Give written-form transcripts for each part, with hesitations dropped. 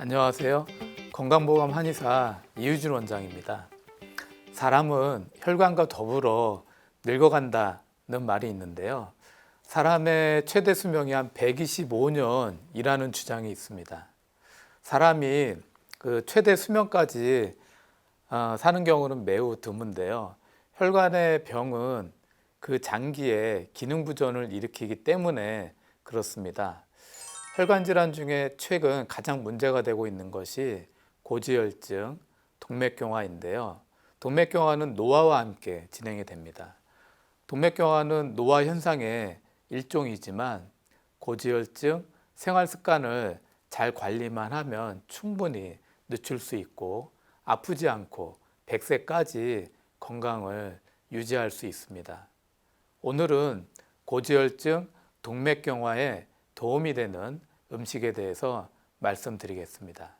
안녕하세요. 건강보험 한의사 이유준 원장입니다. 사람은 혈관과 더불어 늙어간다는 말이 있는데요. 사람의 최대 수명이 한 125년이라는 주장이 있습니다. 사람이 그 최대 수명까지 사는 경우는 매우 드문데요. 혈관의 병은 그 장기의 기능 부전을 일으키기 때문에 그렇습니다. 혈관 질환 중에 최근 가장 문제가 되고 있는 것이 고지혈증, 동맥경화인데요. 동맥경화는 노화와 함께 진행이 됩니다. 동맥경화는 노화 현상의 일종이지만 고지혈증, 생활 습관을 잘 관리만 하면 충분히 늦출 수 있고 아프지 않고 100세까지 건강을 유지할 수 있습니다. 오늘은 고지혈증, 동맥경화에 도움이 되는 음식에 대해서 말씀드리겠습니다.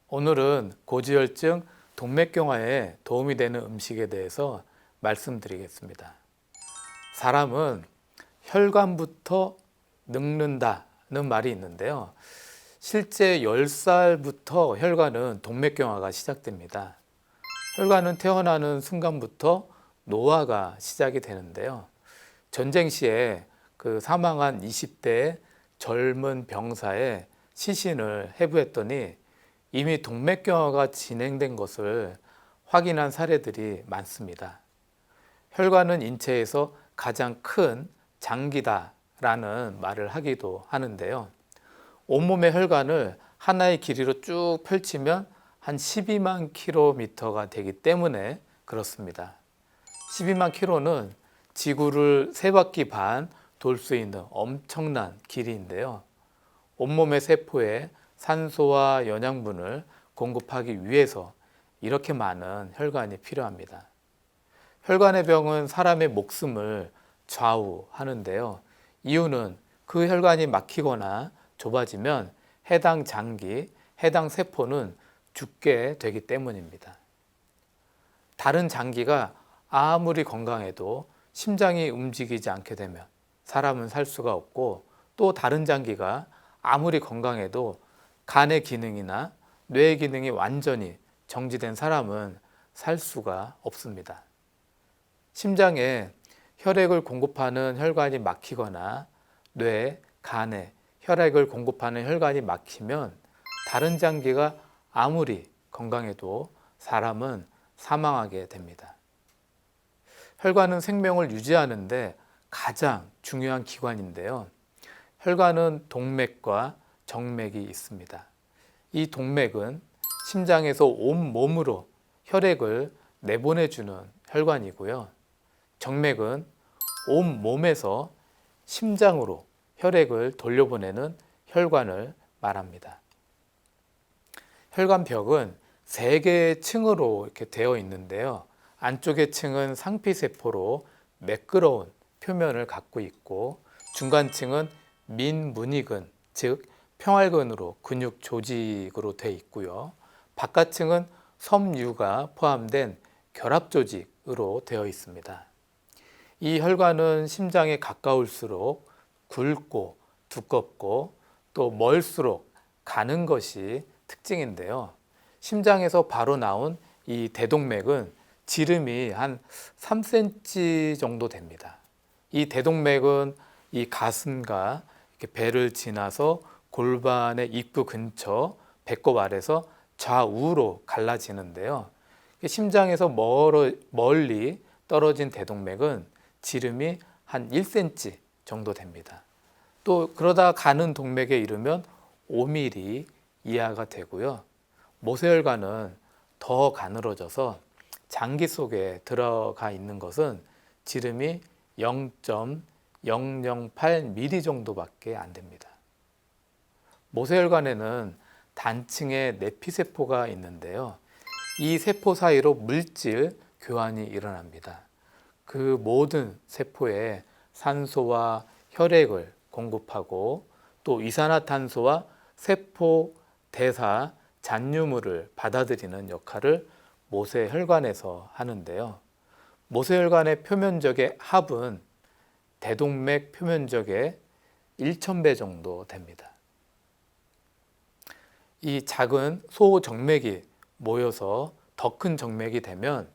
오늘은 고지혈증, 동맥경화에 도움이 되는 음식에 대해서 말씀드리겠습니다. 사람은 혈관부터 늙는다는 말이 있는데요. 실제 10살부터 혈관은 동맥경화가 시작됩니다. 혈관은 태어나는 순간부터 노화가 시작이 되는데요. 전쟁 시에 그 사망한 20대 젊은 병사의 시신을 해부했더니 이미 동맥경화가 진행된 것을 확인한 사례들이 많습니다. 혈관은 인체에서 가장 큰 장기다라는 말을 하기도 하는데요. 온몸의 혈관을 하나의 길이로 쭉 펼치면 한 12만 킬로미터가 되기 때문에 그렇습니다. 12만 킬로는 지구를 3바퀴 반 돌 수 있는 엄청난 길이인데요. 온몸의 세포에 산소와 영양분을 공급하기 위해서 이렇게 많은 혈관이 필요합니다. 혈관의 병은 사람의 목숨을 좌우하는데요. 이유는 그 혈관이 막히거나 좁아지면 해당 장기, 해당 세포는 죽게 되기 때문입니다. 다른 장기가 아무리 건강해도 심장이 움직이지 않게 되면 사람은 살 수가 없고, 또 다른 장기가 아무리 건강해도 간의 기능이나 뇌의 기능이 완전히 정지된 사람은 살 수가 없습니다. 심장에 혈액을 공급하는 혈관이 막히거나 뇌, 간에 혈액을 공급하는 혈관이 막히면 다른 장기가 아무리 건강해도 사람은 사망하게 됩니다. 혈관은 생명을 유지하는데 가장 중요한 기관인데요. 혈관은 동맥과 정맥이 있습니다. 이 동맥은 심장에서 온몸으로 혈액을 내보내주는 혈관이고요. 정맥은 온몸에서 심장으로 혈액을 돌려보내는 혈관을 말합니다. 혈관벽은 3개의 층으로 이렇게 되어 있는데요. 안쪽의 층은 상피세포로 매끄러운 표면을 갖고 있고, 중간층은 민문이근, 즉 평활근으로 근육 조직으로 되어 있고요. 바깥층은 섬유가 포함된 결합 조직으로 되어 있습니다. 이 혈관은 심장에 가까울수록 굵고 두껍고 또 멀수록 가는 것이 특징인데요. 심장에서 바로 나온 이 대동맥은 지름이 한 3cm 정도 됩니다. 이 대동맥은 이 가슴과 이렇게 배를 지나서 골반의 입구 근처 배꼽 아래서 좌우로 갈라지는데요. 심장에서 멀리 떨어진 대동맥은 지름이 한 1cm 정도 됩니다. 또 그러다 가는 동맥에 이르면 5mm 이하가 되고요. 모세혈관은 더 가늘어져서 장기 속에 들어가 있는 것은 지름이 0.008mm 정도밖에 안 됩니다. 모세혈관에는 단층의 내피세포가 있는데요. 이 세포 사이로 물질 교환이 일어납니다. 그 모든 세포에 산소와 혈액을 공급하고 또 이산화탄소와 세포 대사 잔유물을 받아들이는 역할을 모세혈관에서 하는데요. 모세혈관의 표면적의 합은 대동맥 표면적의 1000배 정도 됩니다. 이 작은 소정맥이 모여서 더 큰 정맥이 되면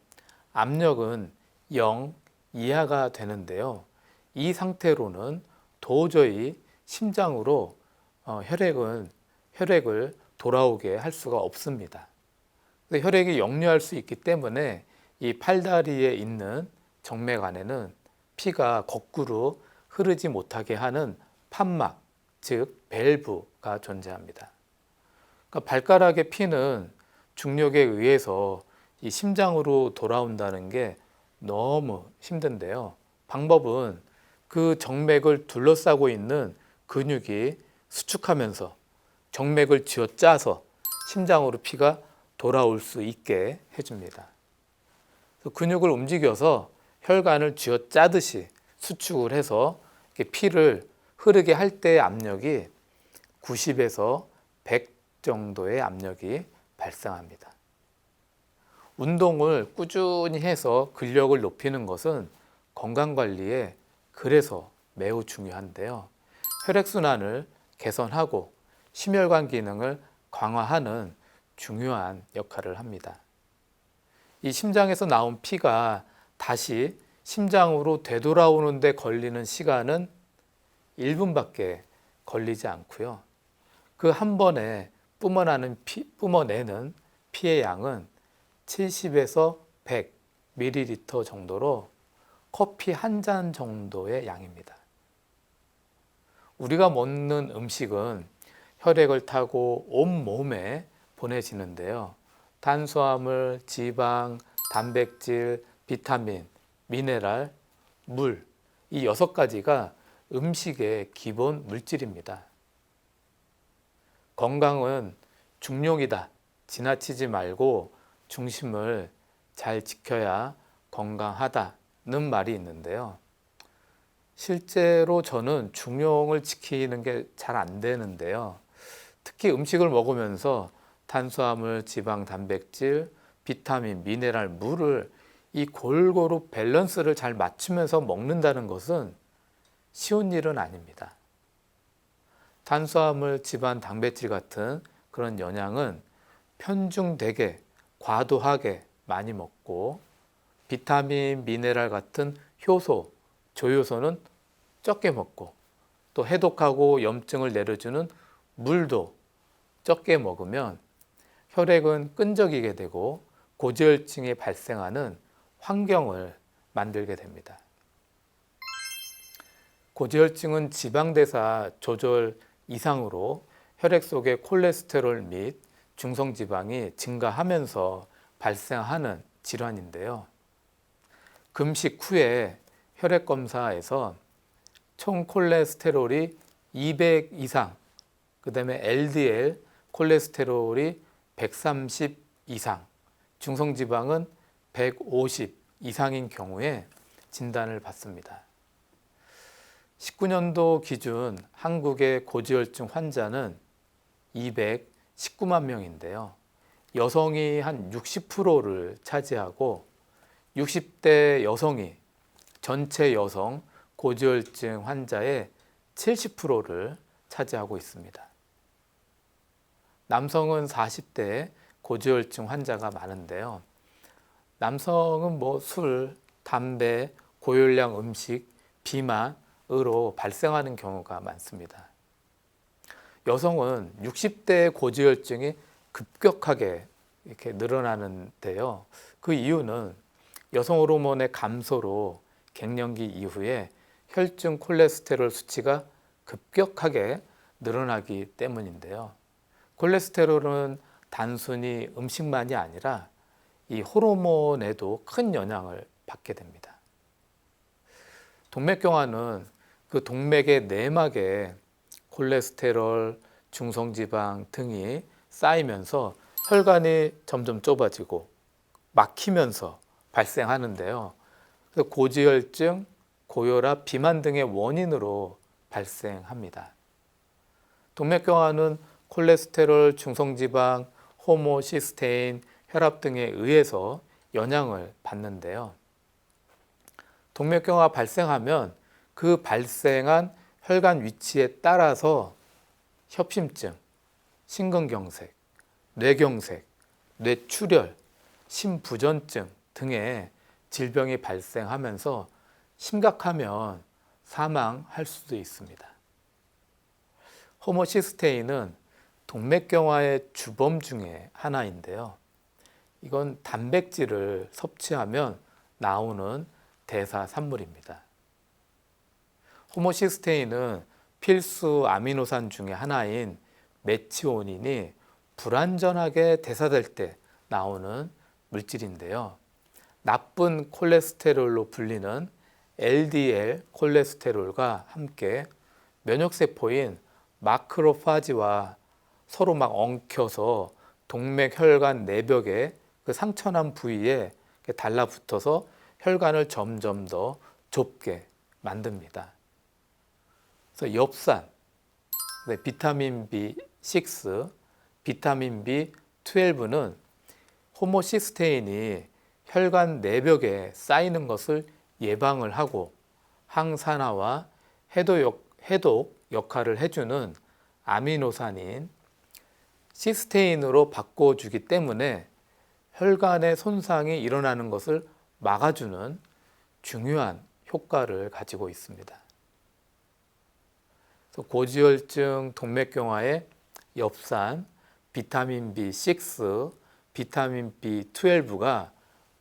압력은 0 이하가 되는데요. 이 상태로는 도저히 심장으로 혈액을 돌아오게 할 수가 없습니다. 혈액이 역류할 수 있기 때문에 이 팔다리에 있는 정맥 안에는 피가 거꾸로 흐르지 못하게 하는 판막, 즉 밸브가 존재합니다. 그러니까 발가락의 피는 중력에 의해서 이 심장으로 돌아온다는 게 너무 힘든데요. 방법은 그 정맥을 둘러싸고 있는 근육이 수축하면서 정맥을 쥐어짜서 심장으로 피가 돌아올 수 있게 해줍니다. 근육을 움직여서 혈관을 쥐어짜듯이 수축을 해서 피를 흐르게 할 때의 압력이 90에서 100 정도의 압력이 발생합니다. 운동을 꾸준히 해서 근력을 높이는 것은 건강관리에 그래서 매우 중요한데요. 혈액순환을 개선하고 심혈관 기능을 강화하는 중요한 역할을 합니다. 이 심장에서 나온 피가 다시 심장으로 되돌아오는 데 걸리는 시간은 1분밖에 걸리지 않고요. 그 한 번에 뿜어내는 피의 양은 70에서 100 ml 정도로 커피 한 잔 정도의 양입니다. 우리가 먹는 음식은 혈액을 타고 온몸에 보내지는데요. 탄수화물, 지방, 단백질, 비타민, 미네랄, 물, 이 6가지가 음식의 기본 물질입니다. 건강은 중용이다. 지나치지 말고 중심을 잘 지켜야 건강하다는 말이 있는데요. 실제로 저는 중용을 지키는 게 잘 안 되는데요. 특히 음식을 먹으면서 탄수화물, 지방, 단백질, 비타민, 미네랄, 물을 이 골고루 밸런스를 잘 맞추면서 먹는다는 것은 쉬운 일은 아닙니다. 탄수화물, 지방, 단백질 같은 그런 영양은 편중되게 과도하게 많이 먹고 비타민, 미네랄 같은 효소, 조효소는 적게 먹고 또 해독하고 염증을 내려주는 물도 적게 먹으면 혈액은 끈적이게 되고 고지혈증이 발생하는 환경을 만들게 됩니다. 고지혈증은 지방대사 조절 이상으로 혈액 속의 콜레스테롤 및 중성지방이 증가하면서 발생하는 질환인데요. 금식 후에 혈액 검사에서 총 콜레스테롤이 200 이상, 그 다음에 LDL 콜레스테롤이 130 이상, 중성지방은 150 이상인 경우에 진단을 받습니다. 19년도 기준 한국의 고지혈증 환자는 219만 명인데요. 여성이 한 60%를 차지하고 60대 여성이 전체 여성 고지혈증 환자의 70%를 차지하고 있습니다. 남성은 40대 고지혈증 환자가 많은데요. 남성은 술, 담배, 고열량 음식, 비만으로 발생하는 경우가 많습니다. 여성은 60대 고지혈증이 급격하게 이렇게 늘어나는데요. 그 이유는 여성 호르몬의 감소로 갱년기 이후에 혈중 콜레스테롤 수치가 급격하게 늘어나기 때문인데요. 콜레스테롤은 단순히 음식만이 아니라 이 호르몬에도 큰 영향을 받게 됩니다. 동맥경화는 그 동맥의 내막에 콜레스테롤, 중성지방 등이 쌓이면서 혈관이 점점 좁아지고 막히면서 발생하는데요. 그래서 고지혈증, 고혈압, 비만 등의 원인으로 발생합니다. 동맥경화는 콜레스테롤, 중성지방, 호모시스테인, 혈압 등에 의해서 영향을 받는데요. 동맥경화 발생하면 그 발생한 혈관 위치에 따라서 협심증, 심근경색, 뇌경색, 뇌출혈, 심부전증 등의 질병이 발생하면서 심각하면 사망할 수도 있습니다. 호모시스테인은 동맥경화의 주범 중에 하나인데요. 이건 단백질을 섭취하면 나오는 대사산물입니다. 호모시스테인은 필수 아미노산 중에 하나인 메치오닌이 불완전하게 대사될 때 나오는 물질인데요. 나쁜 콜레스테롤로 불리는 LDL 콜레스테롤과 함께 면역세포인 마크로파지와 서로 막 엉켜서 동맥혈관 내벽에 그 상처난 부위에 달라붙어서 혈관을 점점 더 좁게 만듭니다. 그래서 엽산, 비타민 B6, 비타민 B12는 호모시스테인이 혈관 내벽에 쌓이는 것을 예방을 하고 항산화와 해독 역할을 해주는 아미노산인 시스테인으로 바꿔주기 때문에 혈관의 손상이 일어나는 것을 막아주는 중요한 효과를 가지고 있습니다. 고지혈증, 동맥경화에 엽산, 비타민 B6, 비타민 B12가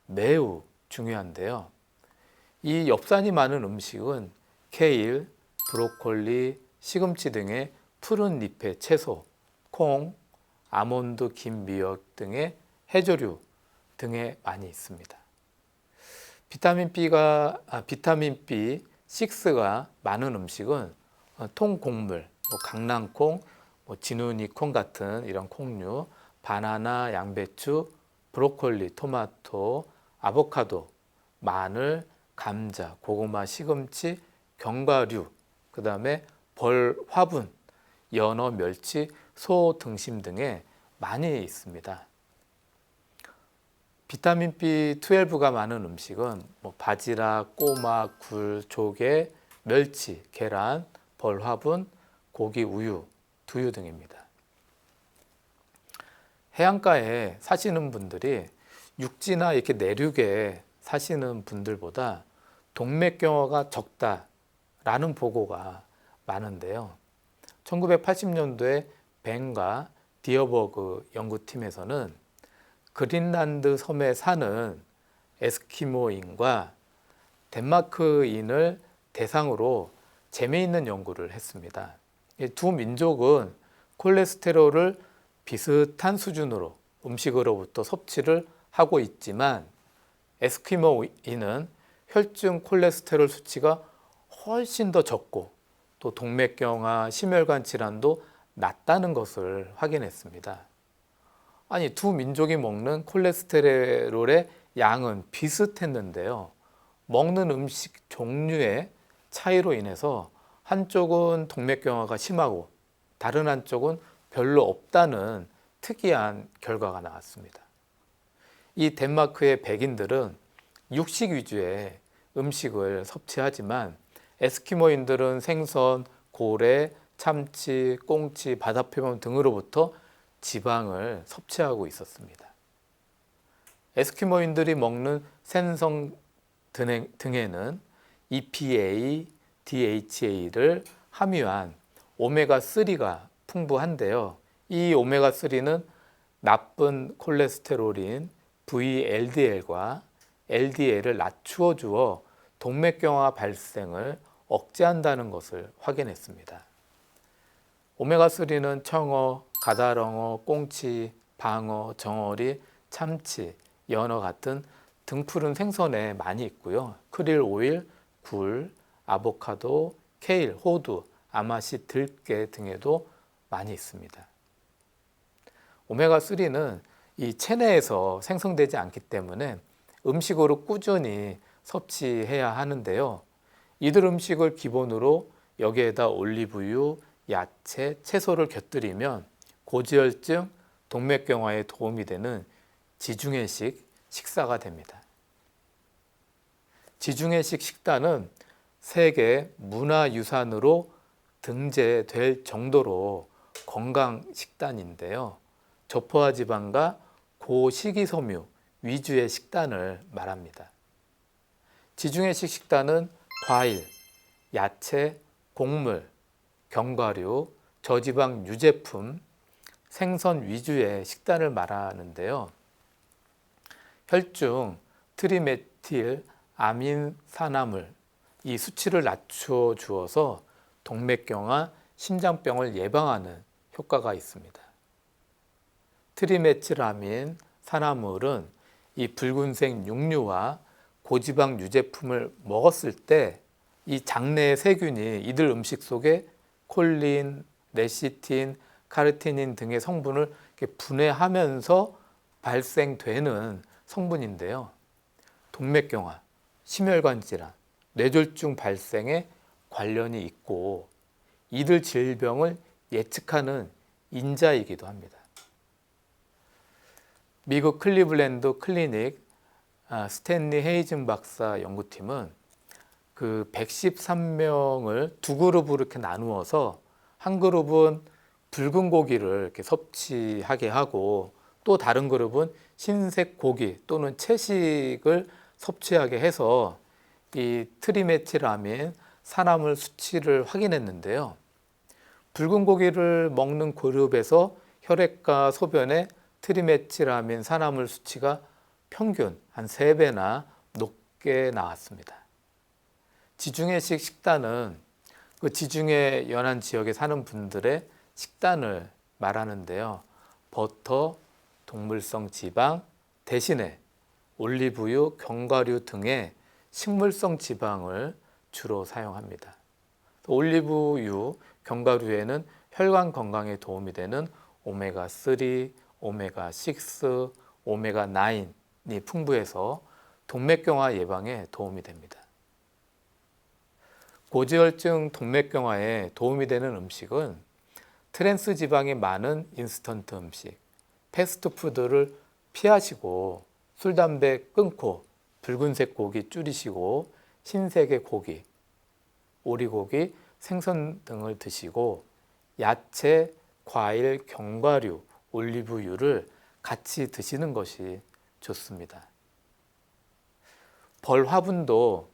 매우 중요한데요. 이 엽산이 많은 음식은 케일, 브로콜리, 시금치 등의 푸른 잎의 채소, 콩, 아몬드, 김, 미역 등의 해조류 등에 많이 있습니다. 비타민 B6가 많은 음식은 통곡물, 강낭콩, 지누니콩 같은 이런 콩류, 바나나, 양배추, 브로콜리, 토마토, 아보카도, 마늘, 감자, 고구마, 시금치, 견과류, 그 다음에 벌, 화분, 연어, 멸치, 소 등심 등에 많이 있습니다. 비타민 B12가 많은 음식은 바지락, 꼬막, 굴, 조개, 멸치, 계란, 벌, 화분, 고기, 우유, 두유 등입니다. 해안가에 사시는 분들이 육지나 이렇게 내륙에 사시는 분들보다 동맥경화가 적다라는 보고가 많은데요. 1980년도에 벤과 디어버그 연구팀에서는 그린란드 섬에 사는 에스키모인과 덴마크인을 대상으로 재미있는 연구를 했습니다. 두 민족은 콜레스테롤을 비슷한 수준으로 음식으로부터 섭취를 하고 있지만 에스키모인은 혈중 콜레스테롤 수치가 훨씬 더 적고 또 동맥경화, 심혈관 질환도 낮다는 것을 확인했습니다. 아니, 두 민족이 먹는 콜레스테롤의 양은 비슷했는데요. 먹는 음식 종류의 차이로 인해서 한쪽은 동맥경화가 심하고 다른 한쪽은 별로 없다는 특이한 결과가 나왔습니다. 이 덴마크의 백인들은 육식 위주의 음식을 섭취하지만 에스키모인들은 생선, 고래, 참치, 꽁치, 바다표범 등으로부터 지방을 섭취하고 있었습니다. 에스키모인들이 먹는 생선 등에는 EPA, DHA를 함유한 오메가3가 풍부한데요. 이 오메가3는 나쁜 콜레스테롤인 VLDL과 LDL을 낮추어 주어 동맥경화 발생을 억제한다는 것을 확인했습니다. 오메가3는 청어, 가다렁어, 꽁치, 방어, 정어리, 참치, 연어 같은 등푸른 생선에 많이 있고요. 크릴 오일, 굴, 아보카도, 케일, 호두, 아마시, 들깨 등에도 많이 있습니다. 오메가3는 이 체내에서 생성되지 않기 때문에 음식으로 꾸준히 섭취해야 하는데요. 이들 음식을 기본으로 여기에다 올리브유, 야채, 채소를 곁들이면 고지혈증, 동맥경화에 도움이 되는 지중해식 식사가 됩니다. 지중해식 식단은 세계 문화유산으로 등재될 정도로 건강 식단인데요. 저포화 지방과 고식이섬유 위주의 식단을 말합니다. 지중해식 식단은 과일, 야채, 곡물, 견과류, 저지방 유제품, 생선 위주의 식단을 말하는데요. 혈중 트리메틸 아민산화물 이 수치를 낮춰 주어서 동맥경화, 심장병을 예방하는 효과가 있습니다. 트리메틸아민 산화물은 이 붉은색 육류와 고지방 유제품을 먹었을 때 이 장내의 세균이 이들 음식 속에 콜린, 레시틴, 카르티닌 등의 성분을 분해하면서 발생되는 성분인데요. 동맥경화, 심혈관 질환, 뇌졸중 발생에 관련이 있고 이들 질병을 예측하는 인자이기도 합니다. 미국 클리블랜드 클리닉 스탠리 헤이즌 박사 연구팀은 그 113명을 두 그룹으로 이렇게 나누어서 한 그룹은 붉은 고기를 이렇게 섭취하게 하고 또 다른 그룹은 흰색 고기 또는 채식을 섭취하게 해서 이 트리메틸아민 산화물 수치를 확인했는데요. 붉은 고기를 먹는 그룹에서 혈액과 소변에 트리메틸아민 산화물 수치가 평균 한 3배나 높게 나왔습니다. 지중해식 식단은 그 지중해 연안 지역에 사는 분들의 식단을 말하는데요. 버터, 동물성 지방 대신에 올리브유, 견과류 등의 식물성 지방을 주로 사용합니다. 올리브유, 견과류에는 혈관 건강에 도움이 되는 오메가3, 오메가6, 오메가9이 풍부해서 동맥경화 예방에 도움이 됩니다. 고지혈증, 동맥경화에 도움이 되는 음식은 트랜스 지방이 많은 인스턴트 음식, 패스트푸드를 피하시고 술, 담배 끊고 붉은색 고기 줄이시고 흰색의 고기, 오리고기, 생선 등을 드시고 야채, 과일, 견과류, 올리브유를 같이 드시는 것이 좋습니다. 벌 화분도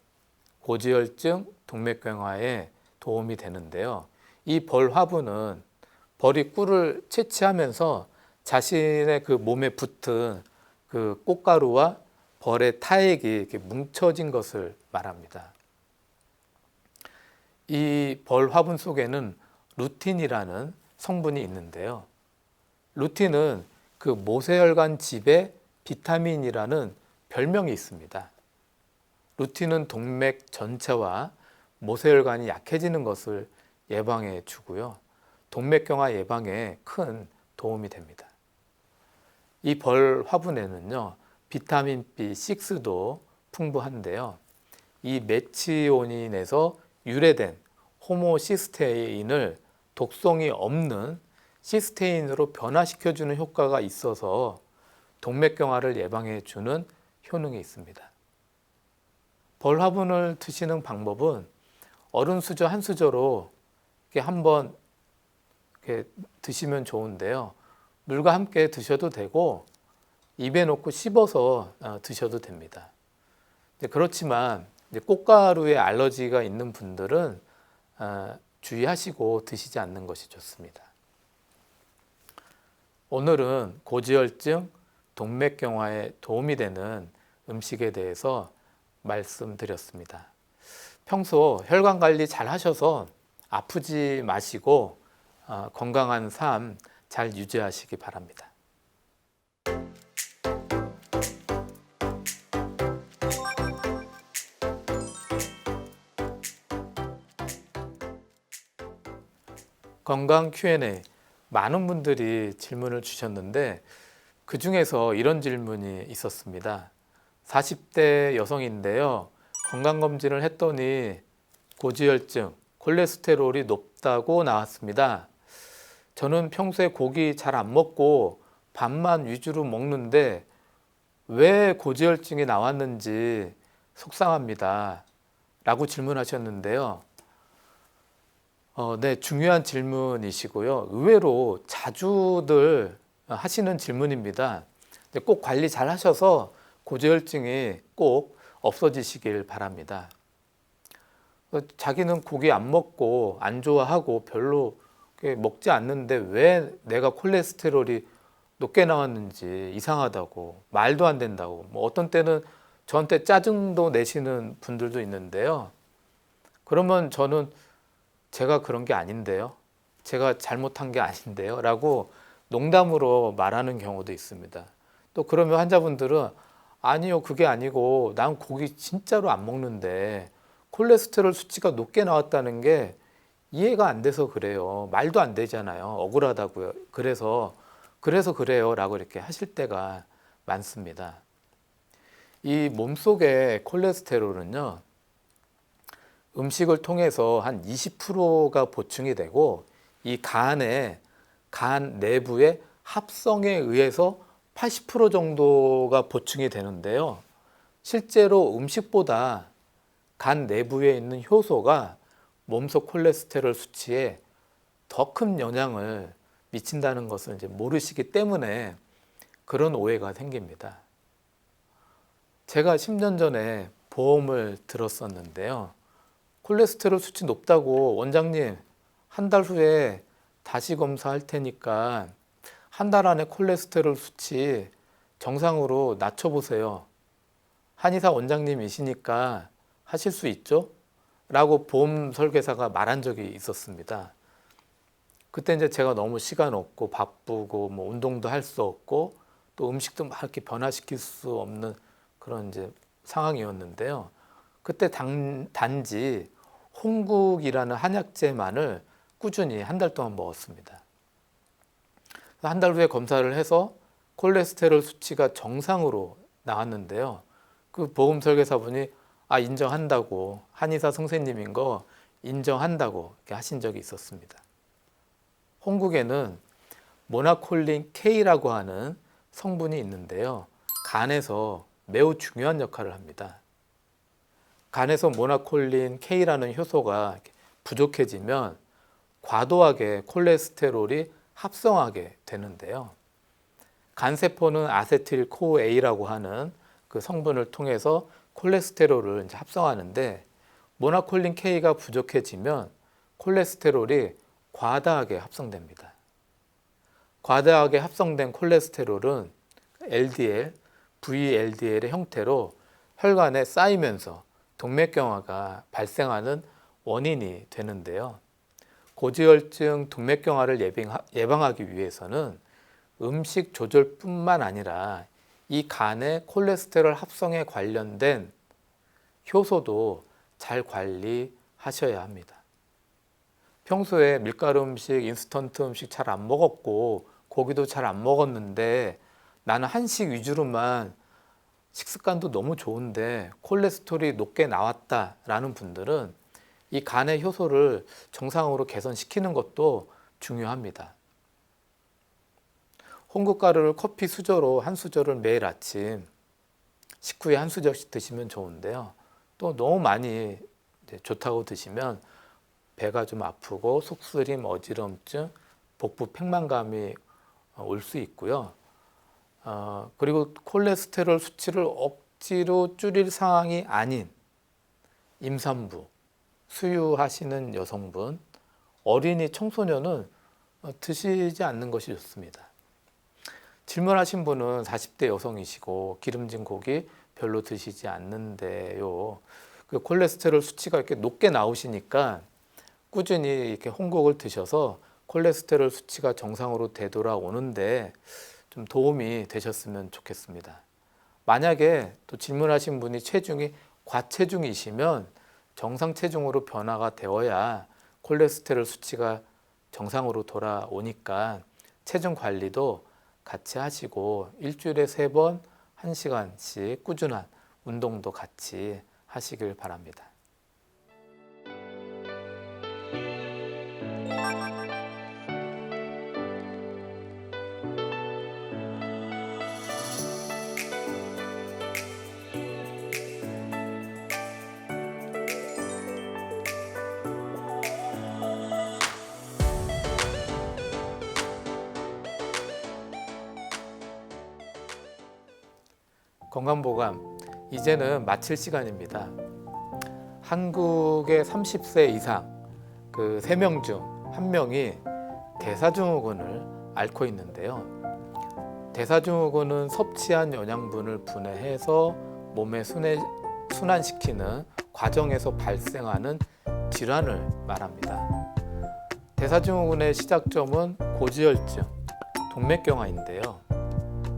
고지혈증, 동맥경화에 도움이 되는데요. 이 벌 화분은 벌이 꿀을 채취하면서 자신의 그 몸에 붙은 그 꽃가루와 벌의 타액이 이렇게 뭉쳐진 것을 말합니다. 이 벌 화분 속에는 루틴이라는 성분이 있는데요. 루틴은 그 모세혈관 집의 비타민이라는 별명이 있습니다. 루틴은 동맥 전체와 모세혈관이 약해지는 것을 예방해 주고요. 동맥경화 예방에 큰 도움이 됩니다. 이 벌 화분에는요, 비타민 B6도 풍부한데요. 이 메치오닌에서 유래된 호모시스테인을 독성이 없는 시스테인으로 변화시켜주는 효과가 있어서 동맥경화를 예방해 주는 효능이 있습니다. 벌 화분을 드시는 방법은 얼음 수저 한 수저로 이렇게 한번 이렇게 드시면 좋은데요. 물과 함께 드셔도 되고 입에 넣고 씹어서 드셔도 됩니다. 그렇지만 꽃가루에 알러지가 있는 분들은 주의하시고 드시지 않는 것이 좋습니다. 오늘은 고지혈증, 동맥경화에 도움이 되는 음식에 대해서 말씀드렸습니다. 평소 혈관 관리 잘 하셔서 아프지 마시고 건강한 삶 잘 유지하시기 바랍니다. 건강 Q&A. 많은 분들이 질문을 주셨는데 그 중에서 이런 질문이 있었습니다. 40대 여성인데요. 건강검진을 했더니 고지혈증, 콜레스테롤이 높다고 나왔습니다. 저는 평소에 고기 잘 안 먹고 밥만 위주로 먹는데 왜 고지혈증이 나왔는지 속상합니다. 라고 질문하셨는데요. 네, 중요한 질문이시고요. 의외로 자주들 하시는 질문입니다. 꼭 관리 잘 하셔서 고지혈증이 꼭 없어지시길 바랍니다. 자기는 고기 안 먹고 안 좋아하고 별로 먹지 않는데 왜 내가 콜레스테롤이 높게 나왔는지 이상하다고, 말도 안 된다고, 뭐 어떤 때는 저한테 짜증도 내시는 분들도 있는데요. 그러면 저는 제가 그런 게 아닌데요. 제가 잘못한 게 아닌데요. 라고 농담으로 말하는 경우도 있습니다. 또 그러면 환자분들은 아니요, 그게 아니고 난 고기 진짜로 안 먹는데 콜레스테롤 수치가 높게 나왔다는 게 이해가 안 돼서 그래요. 말도 안 되잖아요. 억울하다고요. 그래서 그래요. 라고 이렇게 하실 때가 많습니다. 이 몸속의 콜레스테롤은요, 음식을 통해서 한 20%가 보충이 되고 이 간 내부의 합성에 의해서 80% 정도가 보충이 되는데요. 실제로 음식보다 간 내부에 있는 효소가 몸속 콜레스테롤 수치에 더 큰 영향을 미친다는 것을 이제 모르시기 때문에 그런 오해가 생깁니다. 제가 10년 전에 보험을 들었었는데요. 콜레스테롤 수치 높다고 원장님 한 달 후에 다시 검사할 테니까 한 달 안에 콜레스테롤 수치 정상으로 낮춰보세요. 한의사 원장님이시니까 하실 수 있죠? 라고 보험 설계사가 말한 적이 있었습니다. 그때 이제 제가 너무 시간 없고 바쁘고 뭐 운동도 할 수 없고 또 음식도 막 이렇게 변화시킬 수 없는 그런 이제 상황이었는데요. 그때 단지 홍국이라는 한약재만을 꾸준히 한 달 동안 먹었습니다. 한 달 후에 검사를 해서 콜레스테롤 수치가 정상으로 나왔는데요. 그 보험 설계사분이 인정한다고, 한의사 선생님인 거 인정한다고 이렇게 하신 적이 있었습니다. 홍국에는 모나콜린 K라고 하는 성분이 있는데요. 간에서 매우 중요한 역할을 합니다. 간에서 모나콜린 K라는 효소가 부족해지면 과도하게 콜레스테롤이 합성하게 되는데요. 간세포는 아세틸 코A라고 하는 그 성분을 통해서 콜레스테롤을 이제 합성하는데 모나콜린 K가 부족해지면 콜레스테롤이 과다하게 합성됩니다. 과다하게 합성된 콜레스테롤은 LDL, VLDL의 형태로 혈관에 쌓이면서 동맥경화가 발생하는 원인이 되는데요. 고지혈증, 동맥경화를 예방하기 위해서는 음식 조절뿐만 아니라 이 간의 콜레스테롤 합성에 관련된 효소도 잘 관리하셔야 합니다. 평소에 밀가루 음식, 인스턴트 음식 잘 안 먹었고 고기도 잘 안 먹었는데 나는 한식 위주로만 식습관도 너무 좋은데 콜레스테롤이 높게 나왔다라는 분들은 이 간의 효소를 정상으로 개선시키는 것도 중요합니다. 홍국가루를 커피 수저로 한 수저를 매일 아침 식후에 한 수저씩 드시면 좋은데요. 또 너무 많이 좋다고 드시면 배가 좀 아프고 속쓰림, 어지럼증, 복부 팽만감이 올 수 있고요. 그리고 콜레스테롤 수치를 억지로 줄일 상황이 아닌 임산부, 수유하시는 여성분, 어린이, 청소년은 드시지 않는 것이 좋습니다. 질문하신 분은 40대 여성이시고 기름진 고기 별로 드시지 않는데요. 그 콜레스테롤 수치가 이렇게 높게 나오시니까 꾸준히 이렇게 홍국을 드셔서 콜레스테롤 수치가 정상으로 되돌아오는데 좀 도움이 되셨으면 좋겠습니다. 만약에 또 질문하신 분이 체중이 과체중이시면 정상 체중으로 변화가 되어야 콜레스테롤 수치가 정상으로 돌아오니까 체중 관리도 같이 하시고 일주일에 3번 1시간씩 꾸준한 운동도 같이 하시길 바랍니다. 건강보감 이제는 마칠 시간입니다. 한국의 30세 이상 그 3명 중 1명이 대사증후군을 앓고 있는데요. 대사증후군은 섭취한 영양분을 분해해서 몸에 순환시키는 과정에서 발생하는 질환을 말합니다. 대사증후군의 시작점은 고지혈증, 동맥경화인데요.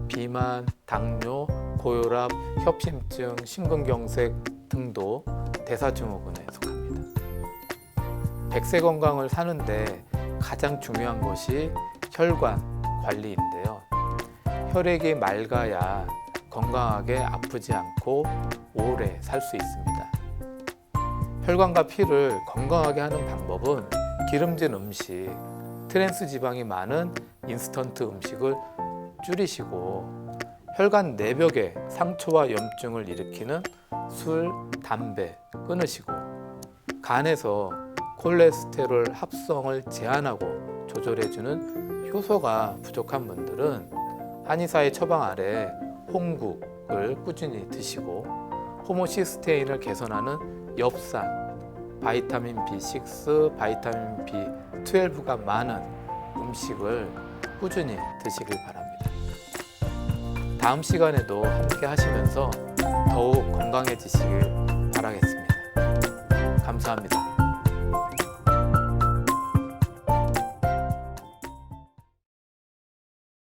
비만, 당뇨, 고혈압, 협심증, 심근경색 등도 대사증후군에 속합니다. 100세 건강을 사는데 가장 중요한 것이 혈관 관리인데요. 혈액이 맑아야 건강하게 아프지 않고 오래 살 수 있습니다. 혈관과 피를 건강하게 하는 방법은 기름진 음식, 트랜스 지방이 많은 인스턴트 음식을 줄이시고 혈관 내벽에 상처와 염증을 일으키는 술, 담배 끊으시고 간에서 콜레스테롤 합성을 제한하고 조절해주는 효소가 부족한 분들은 한의사의 처방 아래 홍국을 꾸준히 드시고 호모시스테인을 개선하는 엽산, 바이타민 B6, 바이타민 B12가 많은 음식을 꾸준히 드시길 바랍니다. 다음 시간에도 함께 하시면서 더욱 건강해지시길 바라겠습니다. 감사합니다.